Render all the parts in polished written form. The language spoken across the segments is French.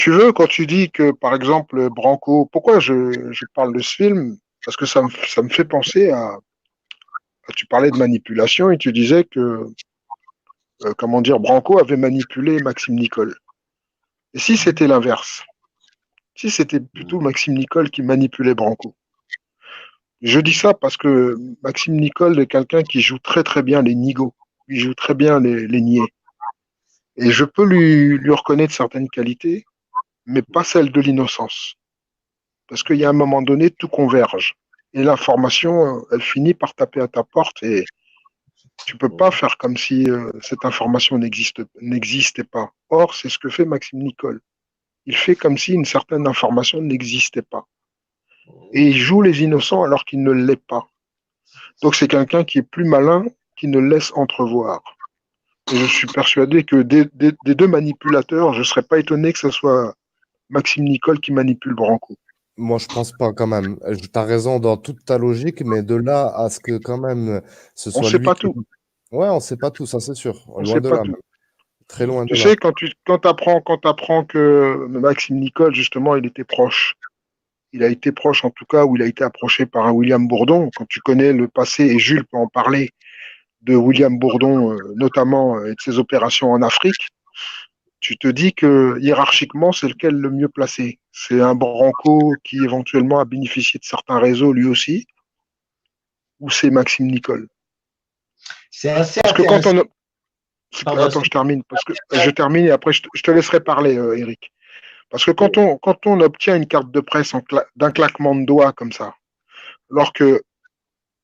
tu veux, quand tu dis que, par exemple, Branco, pourquoi je parle de ce film? Parce que ça me fait penser tu parlais de manipulation et tu disais que, comment dire, Branco avait manipulé Maxime Nicole. Et si c'était l'inverse? Si c'était plutôt Maxime Nicole qui manipulait Branco? Je dis ça parce que Maxime Nicole est quelqu'un qui joue très très bien les nigauds. Il joue très bien les niais. Et je peux lui reconnaître certaines qualités, mais pas celles de l'innocence. Parce qu'il y a un moment donné, tout converge. Et l'information, elle finit par taper à ta porte et tu peux pas faire comme si cette information n'existait pas. Or, c'est ce que fait Maxime Nicole. Il fait comme si une certaine information n'existait pas. Et il joue les innocents alors qu'il ne l'est pas. Donc c'est quelqu'un qui est plus malin, qui ne laisse entrevoir. Et je suis persuadé que des deux manipulateurs, je ne serais pas étonné que ce soit Maxime Nicole qui manipule Branco. Moi, je pense pas quand même. Tu as raison dans toute ta logique, mais de là à ce que quand même ce On ne soit sait lui pas qui... tout. Ouais, on sait pas tout, ça c'est sûr. On ne Loin sait de pas là tout. même. Très loin Tu de là. sais, quand apprends que Maxime Nicole, justement, il était proche, il a été proche en tout cas, ou il a été approché par un William Bourdon, quand tu connais le passé, et Jules peut en parler, de William Bourdon, notamment, et de ses opérations en Afrique, tu te dis que hiérarchiquement, c'est lequel le mieux placé? C'est un Branco qui éventuellement a bénéficié de certains réseaux lui aussi, ou c'est Maxime Nicole? C'est assez Parce que quand intéressant. on... Pardon, Attends, je termine, parce que je termine et après je te laisserai parler, Eric. Parce que quand on obtient une carte de presse d'un claquement de doigts comme ça, alors que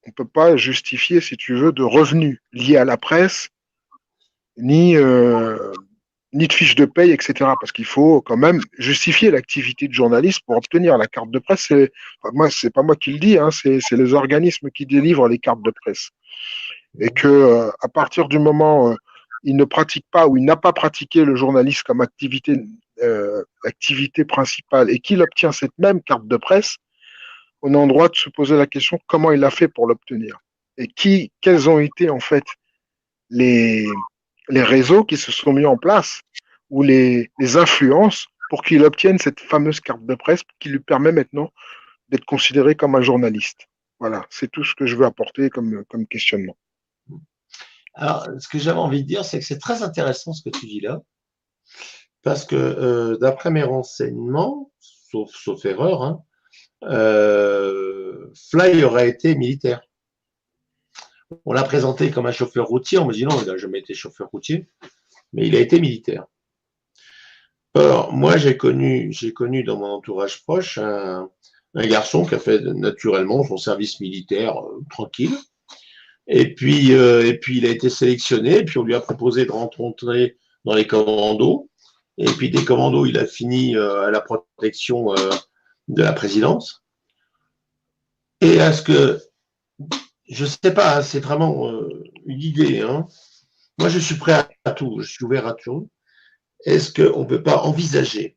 on ne peut pas justifier, si tu veux, de revenus liés à la presse, ni, ni de fiches de paye, etc. Parce qu'il faut quand même justifier l'activité de journaliste pour obtenir la carte de presse. C'est pas moi qui le dis, hein, c'est les organismes qui délivrent les cartes de presse. Et que à partir du moment il ne pratique pas ou il n'a pas pratiqué le journalisme comme activité principale et qu'il obtient cette même carte de presse, on a en droit de se poser la question comment il a fait pour l'obtenir et quels ont été en fait les, les réseaux qui se sont mis en place ou les influences pour qu'il obtienne cette fameuse carte de presse qui lui permet maintenant d'être considéré comme un journaliste. Voilà, c'est tout ce que je veux apporter comme questionnement. Alors, ce que j'avais envie de dire, c'est que c'est très intéressant ce que tu dis là, parce que d'après mes renseignements, sauf erreur, hein, Fly aurait été militaire. On l'a présenté comme un chauffeur routier, on me dit non, il n'a jamais été chauffeur routier, mais il a été militaire. Or, moi, j'ai connu dans mon entourage proche un garçon qui a fait naturellement son service militaire tranquille. Et puis, il a été sélectionné, et puis on lui a proposé de rentrer dans les commandos. Et puis des commandos, il a fini à la protection de la présidence. Et à ce que, je sais pas, hein, c'est vraiment une idée. Hein. Moi, je suis prêt à tout, je suis ouvert à tout. Est-ce qu'on ne peut pas envisager,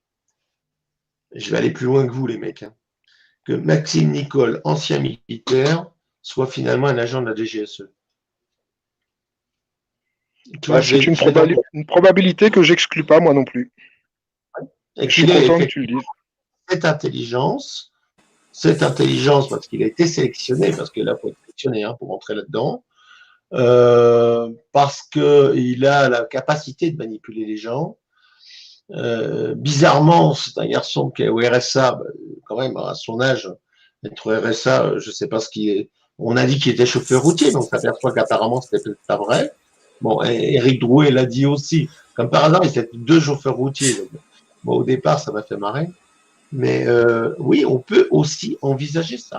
je vais aller plus loin que vous les mecs, hein, que Maxime Nicole, ancien militaire, soit finalement un agent de la DGSE? Tu vois, Bah, c'est une probabilité que j'exclus pas moi non plus. et Je suis qu'il ait content que tu le dises. cette intelligence parce qu'il a été sélectionné, parce que là, il faut être sélectionné hein, pour entrer là-dedans, parce qu'il a la capacité de manipuler les gens. Bizarrement, c'est un garçon qui est au RSA, bah, quand même, à son âge, être au RSA, je ne sais pas ce qui est. On a dit qu'il était chauffeur routier, donc on s'aperçoit qu'apparemment, c'était peut-être pas vrai. Bon, Éric Drouet l'a dit aussi. Comme par hasard, il était deux chauffeurs routiers. Donc, bon, au départ, ça m'a fait marrer. Mais oui, on peut aussi envisager ça.